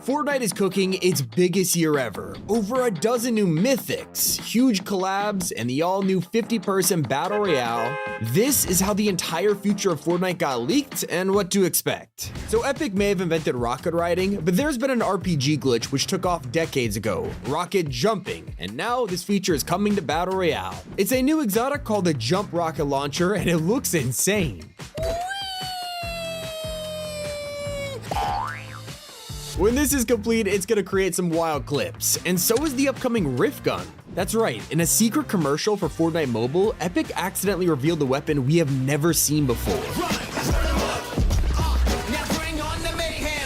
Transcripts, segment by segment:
Fortnite is cooking its biggest year ever. Over a dozen new mythics, huge collabs, and the all-new 50-person battle royale. This is how the entire future of Fortnite got leaked and what to expect. So Epic may have invented rocket riding, but there's been an RPG glitch which took off decades ago, rocket jumping, and now this feature is coming to battle royale. It's a new exotic called the Jump Rocket Launcher, and it looks insane. When this is complete, it's gonna create some wild clips, and so is the upcoming Rift Gun. That's right, in a secret commercial for Fortnite Mobile, Epic accidentally revealed a weapon we have never seen before.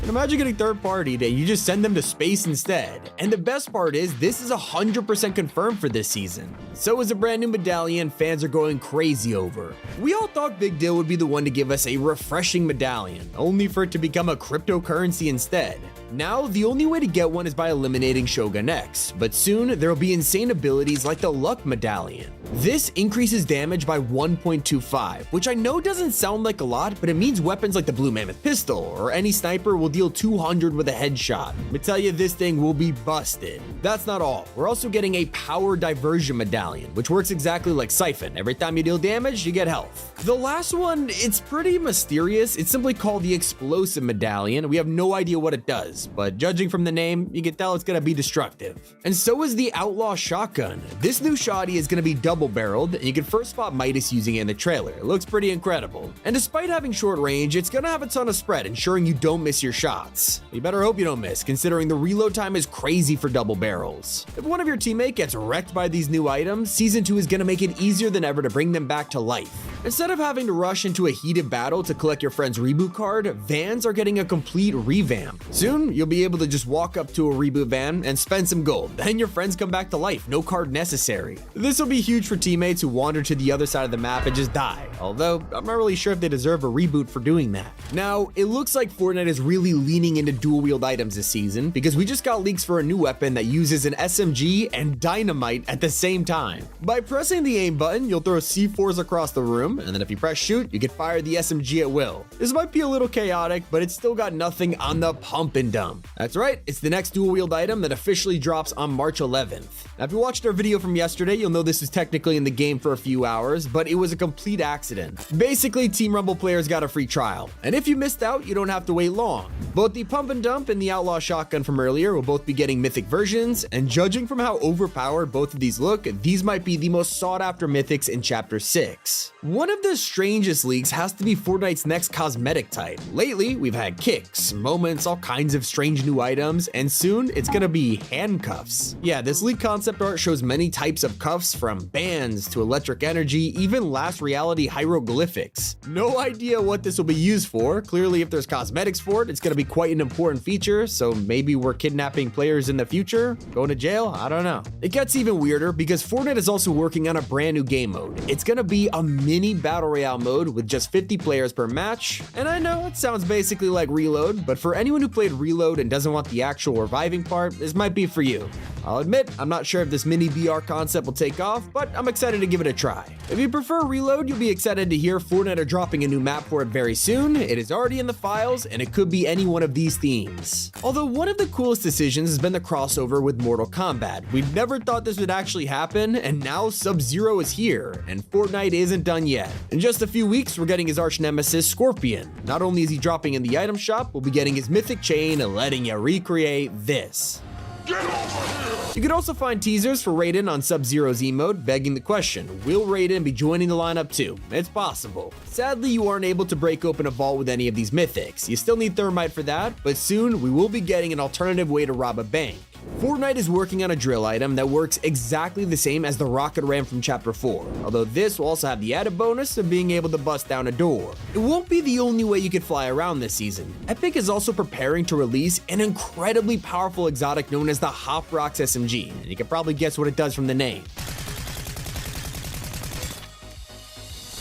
And imagine getting third-party that you just send them to space instead. And the best part is, this is 100% confirmed for this season. So is a brand new medallion fans are going crazy over. We all thought Big Deal would be the one to give us a refreshing medallion, only for it to become a cryptocurrency instead. Now, the only way to get one is by eliminating Shogun X, but soon there will be insane abilities like the Luck Medallion. This increases damage by 1.25, which I know doesn't sound like a lot, but it means weapons like the Blue Mammoth Pistol or any sniper will deal 200 with a headshot. I tell you, this thing will be busted. That's not all. We're also getting a Power Diversion Medallion, which works exactly like Siphon. Every time you deal damage, you get health. The last one, it's pretty mysterious. It's simply called the Explosive Medallion. We have no idea what it does, but judging from the name, you can tell it's gonna be destructive. And so is the Outlaw Shotgun. This new shotty is gonna be double-barreled, and you can first spot Midas using it in the trailer. It looks pretty incredible. And despite having short range, it's gonna have a ton of spread, ensuring you don't miss your shots. You better hope you don't miss, considering the reload time is crazy for double barrels. If one of your teammates gets wrecked by these new items, Season 2 is gonna make it easier than ever to bring them back to life. Instead of having to rush into a heated battle to collect your friend's reboot card, vans are getting a complete revamp. Soon, you'll be able to just walk up to a reboot van and spend some gold. Then your friends come back to life, no card necessary. This will be huge for teammates who wander to the other side of the map and just die, although I'm not really sure if they deserve a reboot for doing that. Now, it looks like Fortnite is really leaning into dual-wield items this season because we just got leaks for a new weapon that uses an SMG and dynamite at the same time. By pressing the aim button, you'll throw C4s across the room, and then if you press shoot, you can fire the SMG at will. This might be a little chaotic, but it's still got nothing on the pump and dump. That's right, it's the next dual-wield item that officially drops on March 11th. Now, if you watched our video from yesterday, you'll know this is technically in the game for a few hours, but it was a complete accident. Basically, Team Rumble players got a free trial, and if you missed out, you don't have to wait long. Both the Pump and Dump and the Outlaw Shotgun from earlier will both be getting mythic versions, and judging from how overpowered both of these look, these might be the most sought-after mythics in Chapter 6. One of the strangest leaks has to be Fortnite's next cosmetic type. Lately, we've had kicks, moments, all kinds of strange new items, and soon it's gonna be handcuffs. Yeah, this leak concept art shows many types of cuffs, from bands to electric energy, even last reality hieroglyphics. No idea what this will be used for. Clearly, if there's cosmetics for it, it's gonna be quite an important feature, so maybe we're kidnapping players in the future? Going to jail? I don't know. It gets even weirder because Fortnite is also working on a brand new game mode. It's gonna be a mini battle royale mode with just 50 players per match, and I know it sounds basically like Reload, but for anyone who played Reload and doesn't want the actual reviving part, this might be for you. I'll admit, I'm not sure if this mini BR concept will take off, but I'm excited to give it a try. If you prefer Reload, you'll be excited to hear Fortnite are dropping a new map for it very soon. It is already in the files, and it could be any one of these themes. Although one of the coolest decisions has been the crossover with Mortal Kombat. We never thought this would actually happen, and now Sub-Zero is here, and Fortnite isn't done yet. In just a few weeks, we're getting his arch nemesis, Scorpion. Not only is he dropping in the item shop, we'll be getting his mythic chain and letting you recreate this. You can also find teasers for Raiden on Sub-Zero's emote, begging the question, will Raiden be joining the lineup too? It's possible. Sadly, you aren't able to break open a vault with any of these mythics. You still need Thermite for that, but soon we will be getting an alternative way to rob a bank. Fortnite is working on a drill item that works exactly the same as the rocket ram from Chapter 4, although this will also have the added bonus of being able to bust down a door. It won't be the only way you could fly around this season. Epic is also preparing to release an incredibly powerful exotic known as the Hop Rocks SMG, and you can probably guess what it does from the name.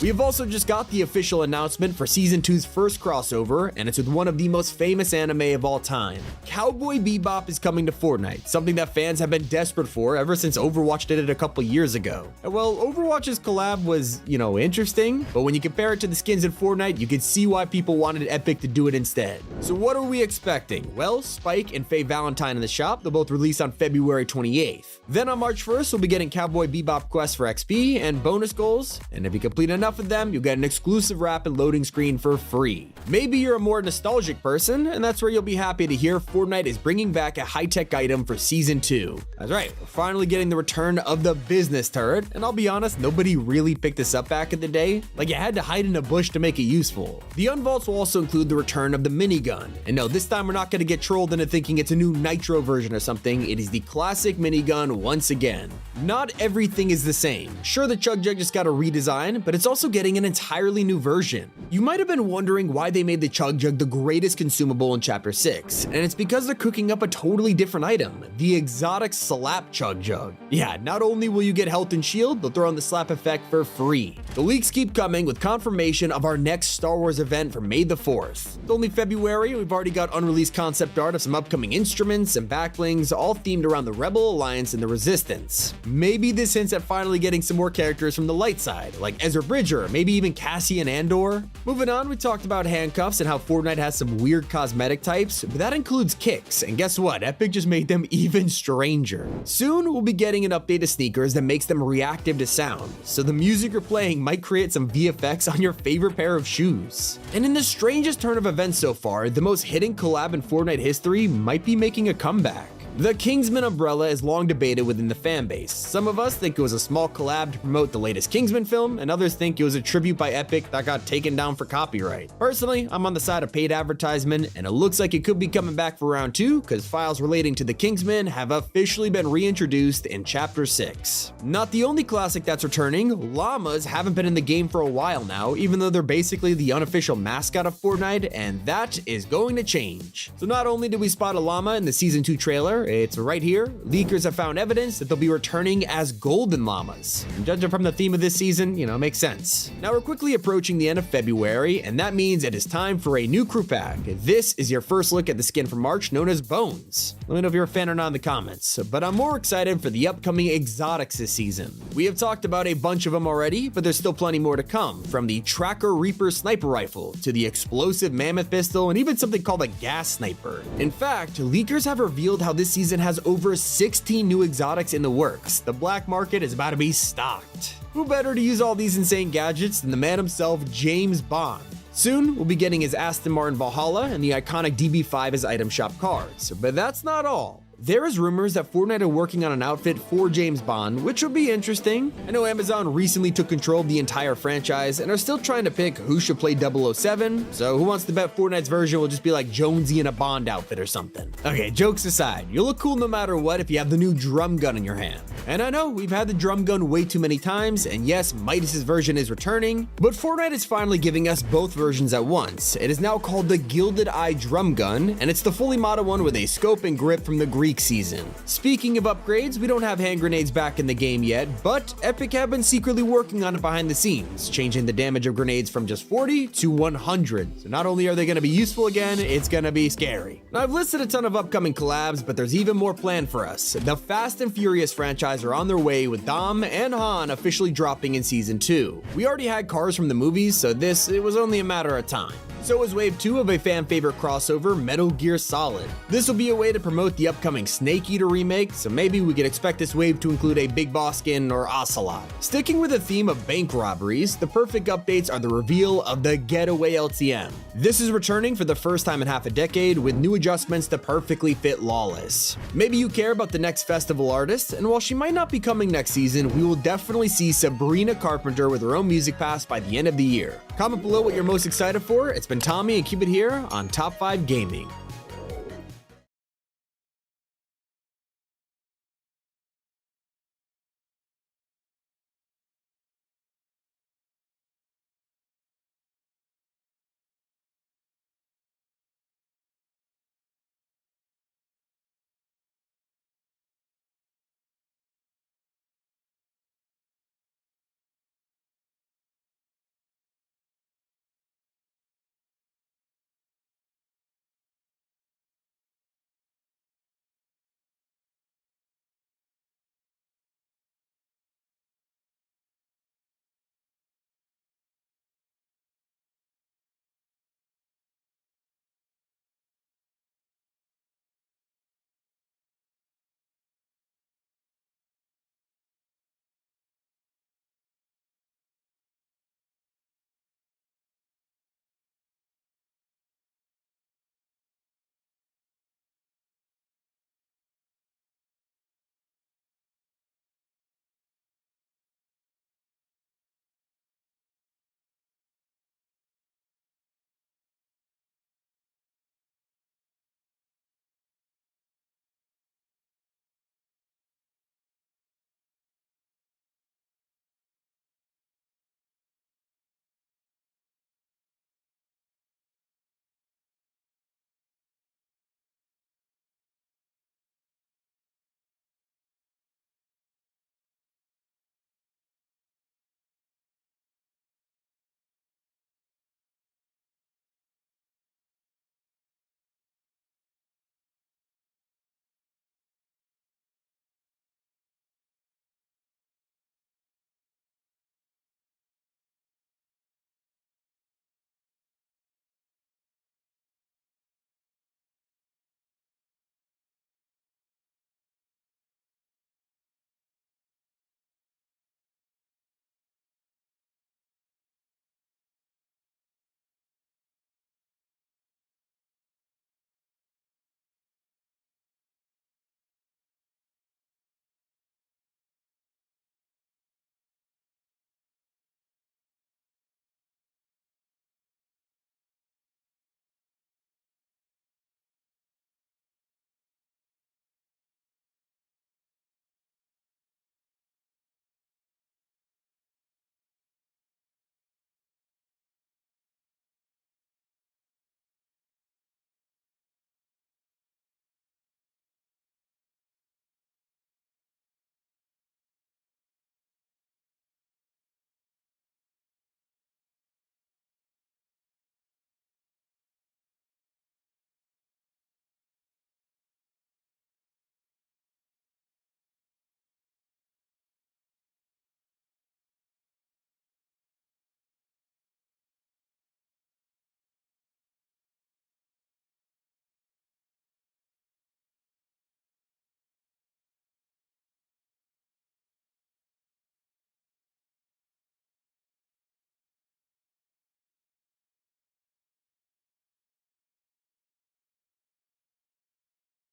We have also just got the official announcement for Season 2's first crossover, and it's with one of the most famous anime of all time. Cowboy Bebop is coming to Fortnite, something that fans have been desperate for ever since Overwatch did it a couple years ago. And well, Overwatch's collab was, interesting, but when you compare it to the skins in Fortnite, you can see why people wanted Epic to do it instead. So what are we expecting? Well, Spike and Faye Valentine in the shop, they'll both release on February 28th. Then on March 1st, we'll be getting Cowboy Bebop quests for XP and bonus goals, and if you complete enough of them, you'll get an exclusive wrap and loading screen for free. Maybe you're a more nostalgic person, and that's where you'll be happy to hear Fortnite is bringing back a high-tech item for Season 2. That's right, we're finally getting the return of the business turret, and I'll be honest, nobody really picked this up back in the day. Like, you had to hide in a bush to make it useful. The unvaults will also include the return of the minigun, and no, this time we're not going to get trolled into thinking it's a new Nitro version or something. It is the classic minigun once again. Not everything is the same. Sure, the Chug Jug just got a redesign, but it's also getting an entirely new version. You might have been wondering why they made the Chug Jug the greatest consumable in Chapter 6, and it's because they're cooking up a totally different item, the exotic Slap Chug Jug. Yeah, not only will you get health and shield, they'll throw on the slap effect for free. The leaks keep coming with confirmation of our next Star Wars event for May the 4th. It's only February, we've already got unreleased concept art of some upcoming instruments and backblings, all themed around the Rebel Alliance and the Resistance. Maybe this hints at finally getting some more characters from the light side, like Ezra Bridger, maybe even Cassian Andor. Moving on, we talked about handcuffs and how Fortnite has some weird cosmetic types, but that includes kicks, and guess what? Epic just made them even stranger. Soon, we'll be getting an update to sneakers that makes them reactive to sound, so the music you're playing might create some VFX on your favorite pair of shoes. And in the strangest turn of events so far, the most hidden collab in Fortnite history might be making a comeback. The Kingsman umbrella is long debated within the fanbase. Some of us think it was a small collab to promote the latest Kingsman film, and others think it was a tribute by Epic that got taken down for copyright. Personally, I'm on the side of paid advertisement, and it looks like it could be coming back for round 2, because files relating to the Kingsman have officially been reintroduced in Chapter 6. Not the only classic that's returning, llamas haven't been in the game for a while now, even though they're basically the unofficial mascot of Fortnite, and that is going to change. So not only did we spot a llama in the Season 2 trailer, it's right here. Leakers have found evidence that they'll be returning as golden llamas. And judging from the theme of this season, makes sense. Now we're quickly approaching the end of February, and that means it is time for a new crew pack. This is your first look at the skin from March, known as Bones. Let me know if you're a fan or not in the comments, but I'm more excited for the upcoming exotics this season. We have talked about a bunch of them already, but there's still plenty more to come, from the Tracker Reaper sniper rifle to the explosive mammoth pistol and even something called a gas sniper. In fact, leakers have revealed how this season has over 16 new exotics in the works. The black market is about to be stocked. Who better to use all these insane gadgets than the man himself, James Bond? Soon, we'll be getting his Aston Martin Valhalla and the iconic DB5 as item shop cards. But that's not all. There is rumors that Fortnite are working on an outfit for James Bond, which will be interesting. I know Amazon recently took control of the entire franchise and are still trying to pick who should play 007, so who wants to bet Fortnite's version will just be like Jonesy in a Bond outfit or something? Okay, jokes aside, you'll look cool no matter what if you have the new drum gun in your hand. And I know, we've had the drum gun way too many times, and yes, Midas's version is returning, but Fortnite is finally giving us both versions at once. It is now called the Gilded Eye Drum Gun, and it's the fully modded one with a scope and grip from the Greek season. Speaking of upgrades, we don't have hand grenades back in the game yet, but Epic have been secretly working on it behind the scenes, changing the damage of grenades from just 40 to 100. So not only are they going to be useful again, it's going to be scary. Now I've listed a ton of upcoming collabs, but there's even more planned for us. The Fast and Furious franchise are on their way, with Dom and Han officially dropping in Season 2. We already had cars from the movies, so it was only a matter of time. So is Wave 2 of a fan favorite crossover, Metal Gear Solid. This will be a way to promote the upcoming Snake Eater remake, so maybe we could expect this wave to include a Big Boss skin or Ocelot. Sticking with the theme of bank robberies, the perfect updates are the reveal of the Getaway LTM. This is returning for the first time in half a decade, with new adjustments to perfectly fit Lawless. Maybe you care about the next festival artist, and while she might not be coming next season, we will definitely see Sabrina Carpenter with her own music pass by the end of the year. Comment below what you're most excited for. It's been Tommy, and keep it here on Top 5 Gaming.